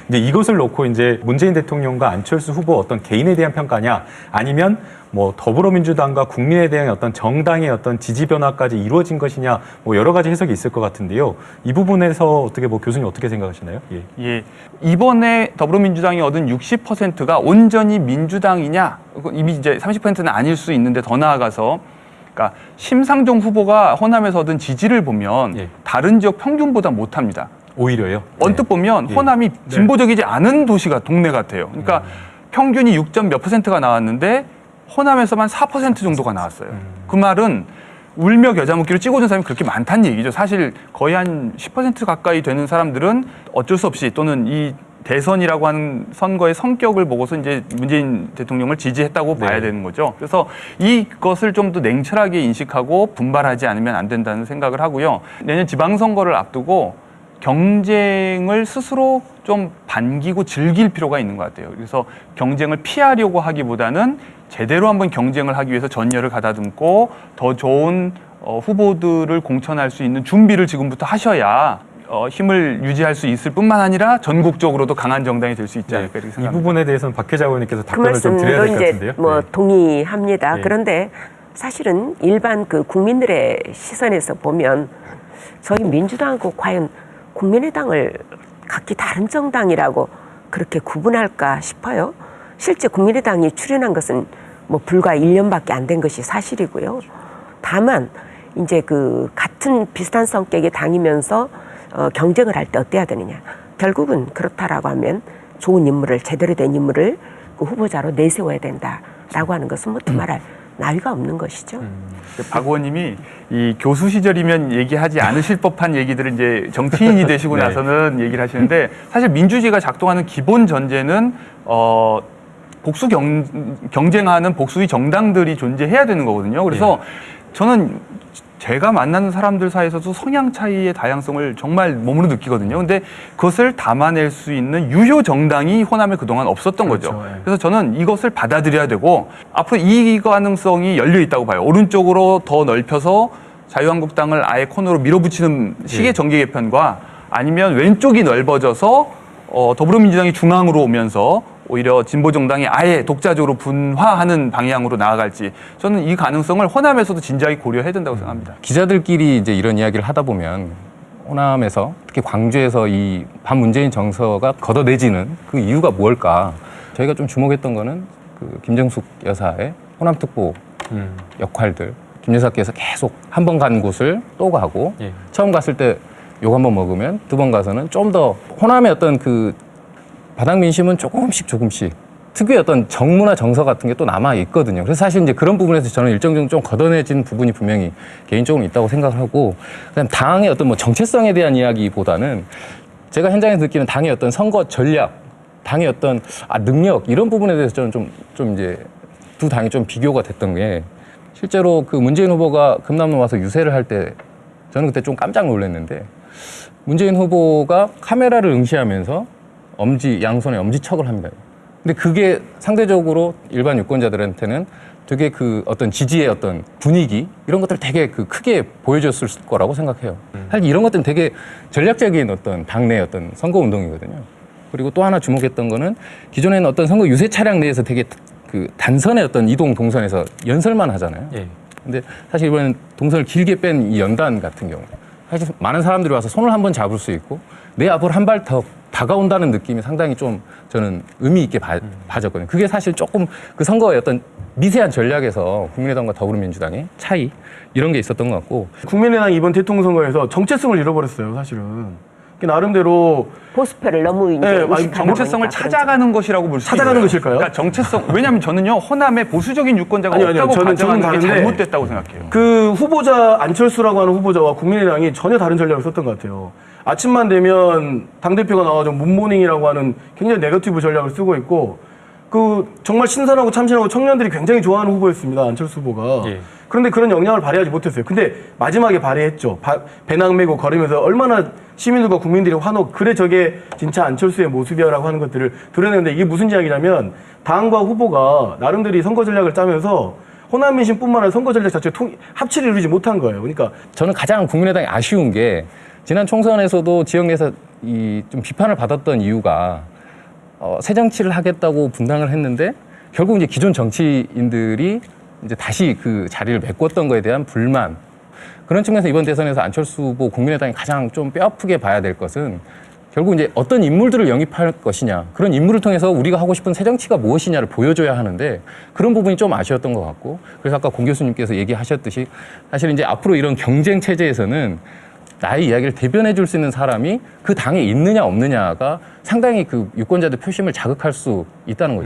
이제 이것을 놓고 이제 문재인 대통령과 안철수 후보 어떤 개인에 대한 평가냐, 아니면 뭐 더불어민주당과 국민에 대한 어떤 정당의 어떤 지지 변화까지 이루어진 것이냐, 뭐 여러 가지 해석이 있을 것 같은데요. 이 부분에서 어떻게 뭐 교수님 어떻게 생각하시나요? 예. 이번에 더불어민주당이 얻은 60%가 온전히 민주당이냐? 이미 이제 30%는 아닐 수 있는데 더 나아가서, 그러니까 심상정 후보가 호남에서 얻은 지지를 보면 다른 지역 평균보다 못합니다. 오히려요? 언뜻 보면 호남이 진보적이지 않은 도시가 동네 같아요. 그러니까 평균이 6점 몇 %가 나왔는데 호남에서만 4% 정도가 나왔어요. 그 말은 울며 겨자 먹기로 찍어준 사람이 그렇게 많다는 얘기죠. 사실 거의 한 10% 가까이 되는 사람들은 어쩔 수 없이, 또는 이 대선이라고 하는 선거의 성격을 보고서 이제 문재인 대통령을 지지했다고 봐야 되는 거죠. 그래서 이것을 좀 더 냉철하게 인식하고 분발하지 않으면 안 된다는 생각을 하고요. 내년 지방선거를 앞두고 경쟁을 스스로 좀 반기고 즐길 필요가 있는 것 같아요. 그래서 경쟁을 피하려고 하기보다는 제대로 한번 경쟁을 하기 위해서 전열을 가다듬고 더 좋은 후보들을 공천할 수 있는 준비를 지금부터 하셔야 힘을 유지할 수 있을 뿐만 아니라 전국적으로도 강한 정당이 될 수 있지 않을까 이렇게 생각합니다. 이 부분에 대해서는 박혜자 의원님께서 답변을 좀 드려야 될 것 같은데요. 뭐 동의합니다. 그런데 사실은 일반 그 국민들의 시선에서 보면 저희 민주당하고 과연 국민의당을 각기 다른 정당이라고 그렇게 구분할까 싶어요. 실제 국민의당이 출연한 것은 뭐 불과 1년밖에 안 된 것이 사실이고요. 다만 이제 그 같은 비슷한 성격의 당이면서 경쟁을 할 때 어때야 되느냐. 결국은 그렇다라고 하면 좋은 인물을, 제대로 된 인물을 그 후보자로 내세워야 된다라고 하는 것은 뭐 두말할 나위가 없는 것이죠. 박 의원님이 이 교수 시절이면 얘기하지 않으실 법한 얘기들을 이제 정치인이 되시고 나서는 얘기를 하시는데, 사실 민주주의가 작동하는 기본 전제는 복수 경쟁하는 복수의 정당들이 존재해야 되는 거거든요. 그래서 저는 제가 만나는 사람들 사이에서도 성향 차이의 다양성을 정말 몸으로 느끼거든요. 근데 그것을 담아낼 수 있는 유효 정당이 호남에 그동안 없었던 거죠. 그래서 저는 이것을 받아들여야 되고, 앞으로 이 가능성이 열려 있다고 봐요. 오른쪽으로 더 넓혀서 자유한국당을 아예 코너로 밀어붙이는 식의 정계 개편과, 아니면 왼쪽이 넓어져서 더불어민주당이 중앙으로 오면서 오히려 진보정당이 아예 독자적으로 분화하는 방향으로 나아갈지, 저는 이 가능성을 호남에서도 진지하게 고려해야 된다고 생각합니다. 기자들끼리 이제 이런 이야기를 하다 보면 호남에서, 특히 광주에서 이 반문재인 정서가 걷어내지는 그 이유가 무엇일까? 저희가 좀 주목했던 거는 그 김정숙 여사의 호남특보 역할들. 김 여사께서 계속 한 번 간 곳을 또 가고, 처음 갔을 때 욕 한 번 먹으면 두 번 가서는 좀 더 호남의 어떤 그 바닥 민심은 조금씩 특유의 어떤 정무나 정서 같은 게 또 남아 있거든요. 그래서 사실 이제 그런 부분에서 저는 일정 정도 좀 걷어내진 부분이 분명히 개인적으로 있다고 생각을 하고, 그다음 당의 어떤 뭐 정체성에 대한 이야기보다는 제가 현장에서 느끼는 당의 어떤 선거 전략, 당의 어떤 능력, 이런 부분에 대해서 저는 좀 이제 두 당이 좀 비교가 됐던 게, 실제로 그 문재인 후보가 금남로 와서 유세를 할 때 저는 그때 좀 깜짝 놀랐는데, 문재인 후보가 카메라를 응시하면서 양손에 엄지척을 합니다. 근데 그게 상대적으로 일반 유권자들한테는 되게 그 어떤 지지의 어떤 분위기, 이런 것들 되게 그 크게 보여줬을 거라고 생각해요. 사실 이런 것들은 되게 전략적인 어떤 당내 어떤 선거 운동이거든요. 그리고 또 하나 주목했던 거는, 기존에는 어떤 선거 유세 차량 내에서 되게 그 단선의 어떤 이동 동선에서 연설만 하잖아요. 근데 사실 이번엔 동선을 길게 뺀 이 연단 같은 경우, 사실 많은 사람들이 와서 손을 한번 잡을 수 있고 내 앞으로 한 발 더 다가온다는 느낌이 상당히 좀 저는 의미 있게 봐졌거든요. 그게 사실 조금 그 선거의 어떤 미세한 전략에서 국민의당과 더불어민주당의 차이, 이런 게 있었던 것 같고, 국민의당이 이번 대통령 선거에서 정체성을 잃어버렸어요, 사실은. 나름대로 보수표를 너무 이제 정체성을 찾아가는 것이라고 볼 수 있어요. 찾아가는 것일까요? 그러니까 정체성, 왜냐하면 저는요, 호남에 보수적인 유권자가 없다고 가정하는 게 잘못됐다고 생각해요. 그 후보자, 안철수라고 하는 후보자와 국민의당이 전혀 다른 전략을 썼던 것 같아요. 아침만 되면 당대표가 나와서 문모닝이라고 하는 굉장히 네거티브 전략을 쓰고 있고, 그 정말 신선하고 참신하고 청년들이 굉장히 좋아하는 후보였습니다, 안철수 후보가. 그런데 그런 역량을 발휘하지 못했어요. 근데 마지막에 발휘했죠. 배낭 메고 걸으면서 얼마나 시민들과 국민들이 그래 저게 진짜 안철수의 모습이야라고 하는 것들을 드러냈는데, 이게 무슨 이야기냐면, 당과 후보가 나름대로 선거 전략을 짜면서 호남 민심뿐만 아니라 선거 전략 자체 합치를 이루지 못한 거예요. 그러니까 저는 가장 국민의당이 아쉬운 게, 지난 총선에서도 지역 내에서 좀 비판을 받았던 이유가, 새 정치를 하겠다고 분당을 했는데 결국 이제 기존 정치인들이 이제 다시 그 자리를 메꿨던 거에 대한 불만, 그런 측면에서 이번 대선에서 안철수 후보 국민의당이 가장 좀 뼈아프게 봐야 될 것은 결국 이제 어떤 인물들을 영입할 것이냐, 그런 인물을 통해서 우리가 하고 싶은 새 정치가 무엇이냐를 보여줘야 하는데 그런 부분이 좀 아쉬웠던 것 같고, 그래서 아까 공 교수님께서 얘기하셨듯이 사실 이제 앞으로 이런 경쟁 체제에서는 나의 이야기를 대변해 줄 수 있는 사람이 그 당에 있느냐 없느냐가 상당히 그 유권자들 표심을 자극할 수 있다는 거죠.